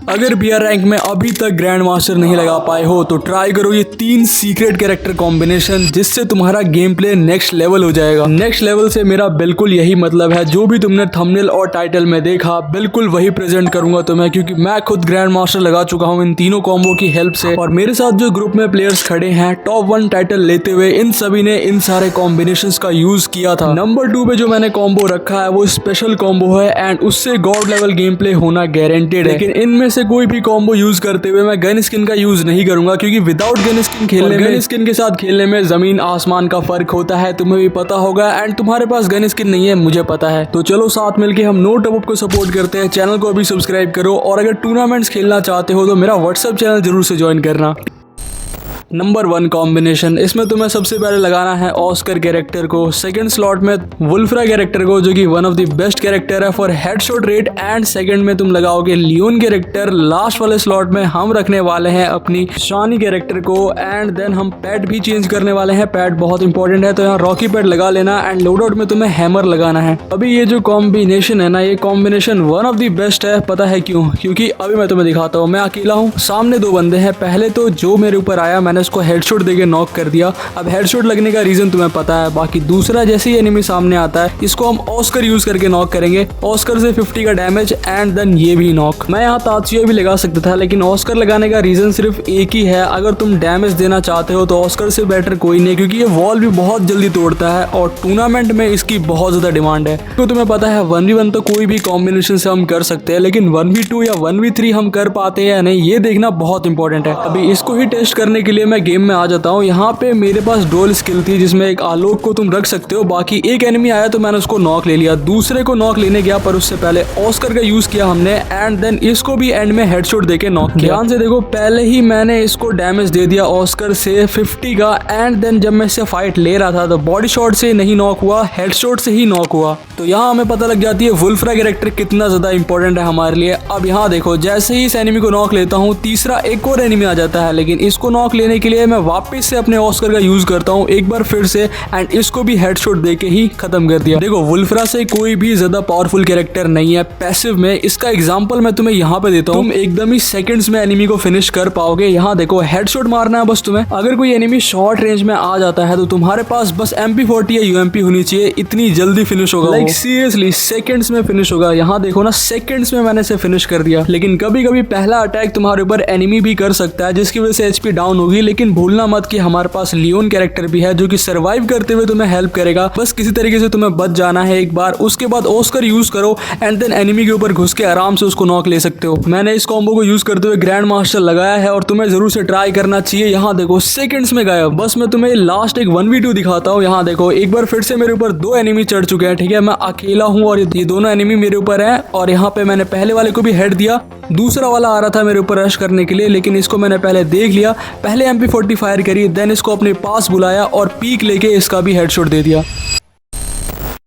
अगर B R rank में अभी तक ग्रैंड मास्टर नहीं लगा पाए हो तो ट्राई करो ये 3 सीक्रेट कैरेक्टर कॉम्बिनेशन, जिससे तुम्हारा गेम प्ले नेक्स्ट लेवल हो जाएगा। नेक्स्ट लेवल से मेरा बिल्कुल यही मतलब है, जो भी तुमने थंबनेल और टाइटल में देखा बिल्कुल वही प्रेजेंट करूंगा तुम्हें, क्योंकि मैं खुद ग्रैंड मास्टर लगा चुका हूं इन तीनों कॉम्बो की हेल्प से। और मेरे साथ जो ग्रुप में प्लेयर्स खड़े हैं टॉप 1 टाइटल लेते हुए, इन सभी ने इन सारे कॉम्बिनेशन का यूज किया था। नंबर 2 पे जो मैंने कॉम्बो रखा है वो स्पेशल कॉम्बो है एंड उससे गॉड लेवल गेम प्ले होना गारंटेड है। लेकिन इनमें से कोई भी कॉम्बो यूज करते हुए मैं गन स्किन का यूज नहीं करूंगा, क्योंकि विदाउट गन स्किन खेलने में, गन स्किन के साथ खेलने में जमीन आसमान का फर्क होता है, तुम्हें भी पता होगा। एंड तुम्हारे पास गन स्किन नहीं है, मुझे पता है। तो चलो साथ मिलके हम नो टॉप अप को सपोर्ट करते हैं। चैनल को अभी सब्सक्राइब करो और अगर टूर्नामेंट्स खेलना चाहते हो तो मेरा व्हाट्सएप चैनल जरूर से ज्वाइन करना। नंबर 1 कॉम्बिनेशन, इसमें तुम्हें सबसे पहले लगाना है ऑस्कर कैरेक्टर को, सेकंड स्लॉट में वुल्फ्रा कैरेक्टर को, जो कि one of the best character है for headshot rate, and second में तुम लगाओगे लियोन कैरेक्टर। लास्ट वाले स्लॉट में हम रखने वाले हैं अपनी शानी कैरेक्टर को, एंड देन हम पैड भी चेंज करने वाले हैं। पैड बहुत इंपॉर्टेंट है, तो यहाँ रॉकी पैड लगा लेना एंड लोडआउट में तुम्हें हैमर लगाना है। अभी ये जो कॉम्बिनेशन है ना, ये combination one of the best है। पता है क्यों? क्योंकि अभी मैं तुम्हें दिखाता हूँ। मैं अकेला हूँ, सामने 2 बंदे हैं। पहले तो जो मेरे ऊपर आया मैंने उसको हेडशॉट देके नॉक कर दिया। अब हेडशॉट लगने का रीजन तुम्हें पता है। बाकी दूसरा, जैसे ही एनिमी सामने आता है इसको हम ऑस्कर यूज करके नॉक करेंगे। ऑस्कर से 50 का डैमेज एंड देन ये भी नॉक। मैं यहाँ तात्सुया भी लगा सकता था, लेकिन ऑस्कर लगाने का रीजन सिर्फ एक ही है, अगर तुम डैमेज देना चाहते हो तो ऑस्कर से बेटर कोई नहीं, क्योंकि ये वॉल भी बहुत जल्दी तोड़ता है और टूर्नामेंट में इसकी बहुत ज्यादा डिमांड है। तो तुम्हें पता है 1v1 तो कोई भी कॉम्बिनेशन से हम कर सकते हैं, लेकिन 1v2 या 1v3 हम कर पाते हैं या नहीं, ये देखना बहुत इंपॉर्टेंट है। अभी इसको ही टेस्ट करने के लिए मैं गेम में आ जाता हूँ। यहाँ पे मेरे पास डोल स्किल थी, जिसमें एक आलोक को तुम रख सकते हो। बाकी एक एनिमी आया तो मैंने उसको नॉक ले लिया, दूसरे को नॉक लेने गया पर उससे पहले ऑस्कर का यूज किया हमने, एंड देन इसको भी एंड में हेडशॉट देके नॉक किया। ध्यान से देखो, पहले ही मैंने इसको डैमेज दे दिया ऑस्कर से 50 का, एंड देन जब मैं इससे फाइट ले रहा था तो बॉडी शॉट से नहीं नॉक हुआ, हेडशॉट से ही नॉक हुआ। तो यहाँ हमें पता लग जाती है वुल्फ्रा कैरेक्टर कितना ज्यादा इंपॉर्टेंट है हमारे लिए। अब यहाँ देखो, जैसे ही इस एनिमी को नॉक लेता हूँ, तीसरा एक और एनिमी आ जाता है, लेकिन इसको नॉक लेने के लिए मैं वापस से अपने ऑस्कर का यूज करता हूँ एक बार फिर से, एंड इसको भी हेडशॉट देके ही खत्म कर दिया। देखो, वुल्फ्रा से कोई भी ज्यादा पावरफुल कैरेक्टर नहीं है पैसिव में। इसका एग्जांपल मैं तुम्हें यहाँ पे देता हूँ। तुम एकदम ही सेकंड्स में एनिमी को फिनिश कर पाओगे। यहाँ देखो, हेडशॉट मारना है बस तुम्हें। अगर कोई एनिमी शॉर्ट रेंज में आ जाता है तो तुम्हारे पास बस MP40 या UMP होनी चाहिए, इतनी जल्दी फिनिश होगा। लाइक सीरियसली सेकंड्स में फिनिश होगा। यहाँ देखो ना, सेकंड्स में मैंने इसे फिनिश कर दिया। लेकिन कभी कभी पहला अटैक तुम्हारे ऊपर एनिमी भी कर सकता है, जिसकी वजह से HP डाउन होगी। लेकिन भूलना मत कि हमारे पास लियोन कैरेक्टर भी है, जो कि सर्वाइव करते हुए तुम्हें हेल्प करेगा। बस किसी तरीके से तुम्हें बच जाना है एक बार, उसके बाद ऑस्कर यूज करो एंड देन एनिमी के ऊपर घुस के आराम से उसको नॉक ले सकते हो। मैंने इस कॉम्बो को यूज करते हुए ग्रैंड मास्टर लगाया है और तुम्हें जरूर से ट्राई करना चाहिए। यहाँ देखो, सेकंड्स में गायब। बस मैं तुम्हें लास्ट एक 1v2 दिखाता हूँ। यहाँ देखो, एक बार फिर से मेरे ऊपर 2 एनिमी चढ़ चुके हैं। ठीक है, मैं अकेला हूँ और ये दोनों एनिमी मेरे ऊपर है। और यहाँ पे मैंने पहले वाले को भी हेड दिया, दूसरा वाला आ रहा था मेरे ऊपर रश करने के लिए, लेकिन इसको मैंने पहले देख लिया। पहले MP40 फायर करी, देन इसको अपने पास बुलाया और पीक लेके इसका भी हेडशॉट दे दिया।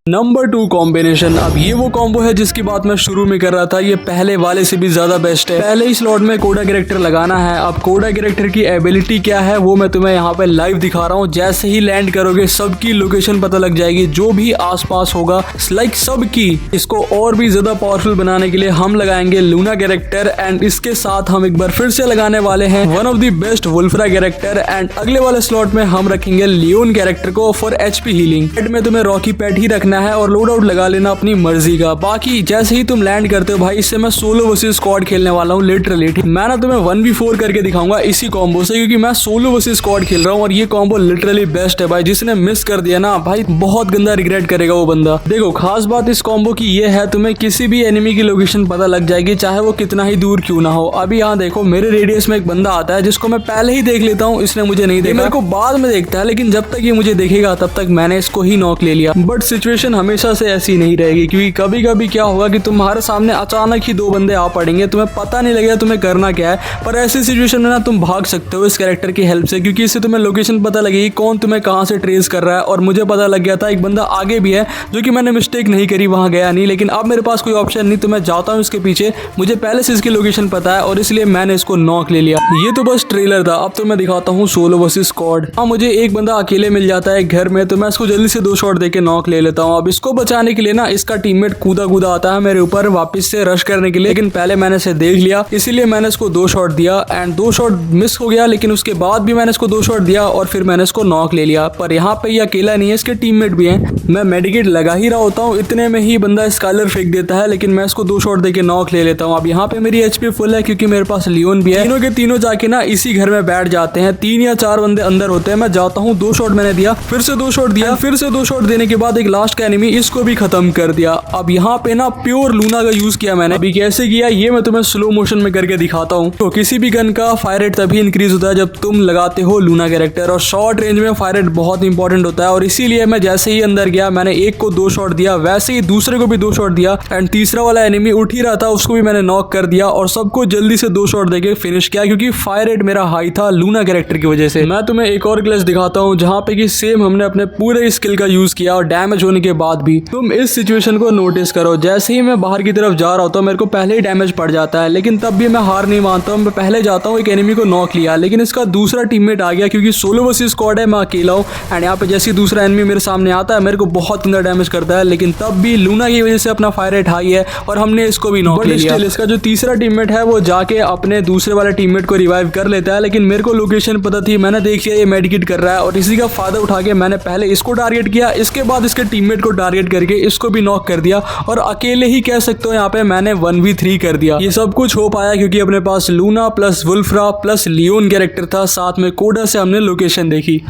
नंबर 2 कॉम्बिनेशन, अब ये वो कॉम्बो है जिसकी बात मैं शुरू में कर रहा था। ये पहले वाले से भी ज्यादा बेस्ट है। पहले ही स्लॉट में कोडा कैरेक्टर लगाना है। अब कोडा कैरेक्टर की एबिलिटी क्या है वो मैं तुम्हें यहाँ पे लाइव दिखा रहा हूँ। जैसे ही लैंड करोगे सबकी लोकेशन पता लग जाएगी, जो भी आसपास होगा, लाइक सबकी। इसको और भी ज्यादा पावरफुल बनाने के लिए हम लगाएंगे लूना कैरेक्टर, एंड इसके साथ हम एक बार फिर से लगाने वाले हैं one of the best वुल्फ्रा character, and अगले वाले स्लॉट में हम रखेंगे लियोन कैरेक्टर को फॉर HP हीलिंग। पैड में तुम्हें रॉकी पैड ही रखना है और लोड आउट लगा लेना अपनी मर्जी का। बाकी जैसे ही तुम लैंड करते हो भाई, इससे मैं सोलो वर्सेस स्क्वाड खेलने वाला हूँ लिटरली। मैं ना तुम्हें 1v4 करके दिखाऊंगा इसी कॉम्बो से, क्योंकि मैं सोलो वर्सेस स्क्वाड खेल रहा हूँ और ये कॉम्बो लिटरली बेस्ट है भाई। जिसने मिस कर दिया ना भाई, बहुत गंदा रिग्रेट करेगा वो बंदा। देखो, खास बात इस कॉम्बो की ये है, तुम्हें किसी भी एनिमी की लोकेशन पता लग जाएगी, चाहे वो कितना ही दूर क्यों ना हो। अभी यहाँ देखो, मेरे रेडियस में एक बंदा आता है जिसको मैं पहले ही देख लेता हूँ। इसने मुझे नहीं देखा, मेरे को बाद में देखता है, लेकिन जब तक ये मुझे देखेगा तब तक मैंने इसको ही नॉक ले लिया। बट सिचुएशन हमेशा से ऐसी नहीं रहेगी, क्योंकि कभी कभी क्या होगा कि तुम्हारे सामने अचानक ही 2 बंदे आ पड़ेंगे, तुम्हें पता नहीं लगेगा तुम्हें करना क्या है। पर ऐसी सिचुएशन में ना तुम भाग सकते हो इस कैरेक्टर की हेल्प से, क्योंकि इससे तुम्हें लोकेशन पता लगेगी कौन तुम्हें कहां से ट्रेस कर रहा है। और मुझे पता लग गया था एक बंदा आगे भी है, जो कि मैंने मिस्टेक नहीं करी, वहां गया नहीं। लेकिन अब मेरे पास कोई ऑप्शन नहीं, तो मैं जाता हूँ इसके पीछे। मुझे पहले से इसकी लोकेशन पता है और इसलिए मैंने इसको नॉक ले लिया। ये तो बस ट्रेलर था, अब तो मैं दिखाता हूँ सोलो वर्सेस स्क्वाड। हाँ, मुझे एक बंदा अकेले मिल जाता है घर में, तो मैं इसको जल्दी से 2 शॉट देके नॉक ले लेता हूँ। हूँ। अब इसको बचाने के लिए ना इसका टीममेट कूदा आता है मेरे ऊपर वापस से रश करने के लिए, लेकिन पहले मैंने इसे देख लिया, इसीलिए मैंने इसको 2 शॉट दिया एंड 2 शॉट मिस हो गया, लेकिन उसके बाद भी मैंने इसको 2 शॉट दिया और फिर मैंने इसको नॉक ले लिया। पर यहाँ पे ये अकेला नहीं है, इसके टीममेट भी हैं। मैं मेडिकेट लगा ही रहा होता हूँ, इतने में ही बंदा स्काइलर फेंक देता है, लेकिन मैं इसको 2 शॉट देके नॉक ले लेता हूँ। अब यहाँ पे मेरी एचपी फुल है क्योंकि मेरे पास लियोन भी है। तीनों के तीनों जाके ना इसी घर में बैठ जाते हैं, 3 या 4 बंदे अंदर होते हैं। मैं जाता हूँ, 2 शॉट मैंने दिया, फिर से 2 शॉट दिया, फिर से 2 शॉट देने के बाद एक लास्ट का एनिमी, इसको भी खत्म कर दिया। अब यहाँ पे ना प्योर लूना का यूज किया मैंने। अभी कैसे किया ये मैं तुम्हें स्लो मोशन में करके दिखाता हूँ। तो किसी भी गन का फायर रेट तभी इंक्रीज होता है जब तुम लगाते हो लूना कैरेक्टर, और शॉर्ट रेंज में फायर रेट बहुत इंपॉर्टेंट होता है। और इसीलिए मैं जैसे ही अंदर गया मैंने एक को 2 शॉट दिया, वैसे ही दूसरे को भी 2 शॉट दिया एंड तीसरा वाला एनिमी उठ ही रहा था, उसको भी मैंने नॉक कर दिया और सबको जल्दी से 2 शॉट देके फिनिश किया क्योंकि फायर रेट मेरा हाई था लूना कैरेक्टर की वजह से। मैं तुम्हें एक और ग्लिच दिखाता हूँ जहाँ पे कि सेम हमने अपने पूरे स्किल का यूज किया और डैमेज होने के बाद भी। तुम इस सिचुएशन को नोटिस करो, जैसे ही मैं बाहर की तरफ जा रहा होता हूँ मेरे को पहले ही डैमेज पड़ जाता है, लेकिन तब भी मैं हार नहीं मानता हूँ। मैं पहले जाता हूँ, एक एनिमी को नॉक लिया, लेकिन इसका दूसरा टीममेट आ गया क्योंकि सोलो वर्सेस स्क्वाड है, मैं अकेला हूँ एंड यहाँ पे जैसे ही दूसरा एनिमी मेरे सामने आता है मेरे को बहुत अंदर डैमेज करता है, लेकिन तब भी लूना की वजह से अपना फायर रेट हाई है और हमने इसको भी नॉक ले लिया। इसका जो तीसरा टीममेट है वो जाके अपने दूसरे वाले टीममेट को रिवाइव कर लेता है, लेकिन मेरे को लोकेशन पता थी, मैंने देख लिया ये मेडिकेट कर रहा है और इसी का फायदा उठा के मैंने पहले इसको टारगेट किया, इसके बाद इसके टीममेट को टारगेट करके इसको भी नॉक कर दिया और अकेले ही कह सकते हो यहाँ पे मैंने 1v3 कर दिया। ये सब कुछ हो पाया क्योंकि अपने पास Luna plus वुल्फ्रा plus Leone character था, साथ में कोडा से हमने लोकेशन देखी।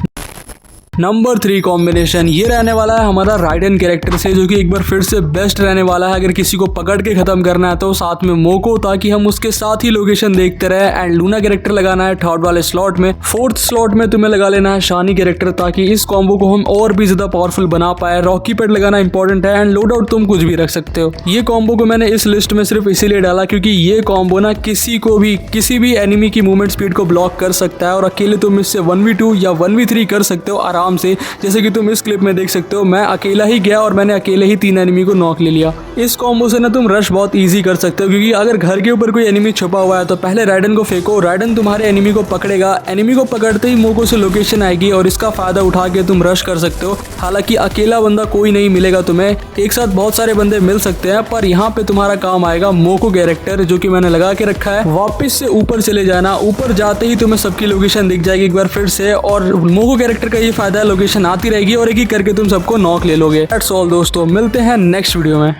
नंबर 3 कॉम्बिनेशन ये रहने वाला है हमारा राइडन कैरेक्टर से, जो कि एक बार फिर से बेस्ट रहने वाला है अगर किसी को पकड़ के खत्म करना है तो, साथ में मोको ताकि हम उसके साथ ही लोकेशन देखते रहे, एंड लूना कैरेक्टर लगाना है 3rd वाले स्लॉट में। 4th स्लॉट में तुम्हें लगा लेना है शानी कैरेक्टर ताकि इस कॉम्बो को हम और भी ज्यादा पावरफुल बना पाए। रॉकी पैड लगाना इंपॉर्टेंट है एंड लोड आउट तुम कुछ भी रख सकते हो। ये कॉम्बो को मैंने इस लिस्ट में सिर्फ इसीलिए डाला क्योंकि ये कॉम्बो ना किसी को भी किसी भी एनिमी की मूवमेंट स्पीड को ब्लॉक कर सकता है और अकेले तुम इससे 1v2 या 1v3 कर सकते हो आराम से। जैसे कि तुम इस क्लिप में देख सकते हो, मैं अकेला ही गया और मैंने अकेले ही 3 एनिमी को नॉक ले लिया। इस कॉम्बो से ना तुम रश बहुत इजी कर सकते हो क्योंकि अगर घर के ऊपर कोई एनिमी छुपा हुआ है तो पहले राइडन को फेंको, राइडन तुम्हारे एनिमी को पकड़ेगा, एनिमी को पकड़ते ही मोको से लोकेशन आएगी और इसका फायदा उठा के तुम रश कर सकते हो। हालांकि अकेला बंदा कोई नहीं मिलेगा तुम्हें, एक साथ बहुत सारे बंदे मिल सकते हैं, पर यहाँ पे तुम्हारा काम आएगा मोको कैरेक्टर जो कि मैंने लगा के रखा है। वापस से ऊपर चले जाना, ऊपर जाते ही तुम्हें सबकी लोकेशन दिख जाएगी एक बार फिर से, और मोको कैरेक्टर का ये फायदा है लोकेशन आती रहेगी और एक ही करके तुम सबको नॉक ले लोगे। दैट्स ऑल दोस्तों, मिलते हैं नेक्स्ट वीडियो में।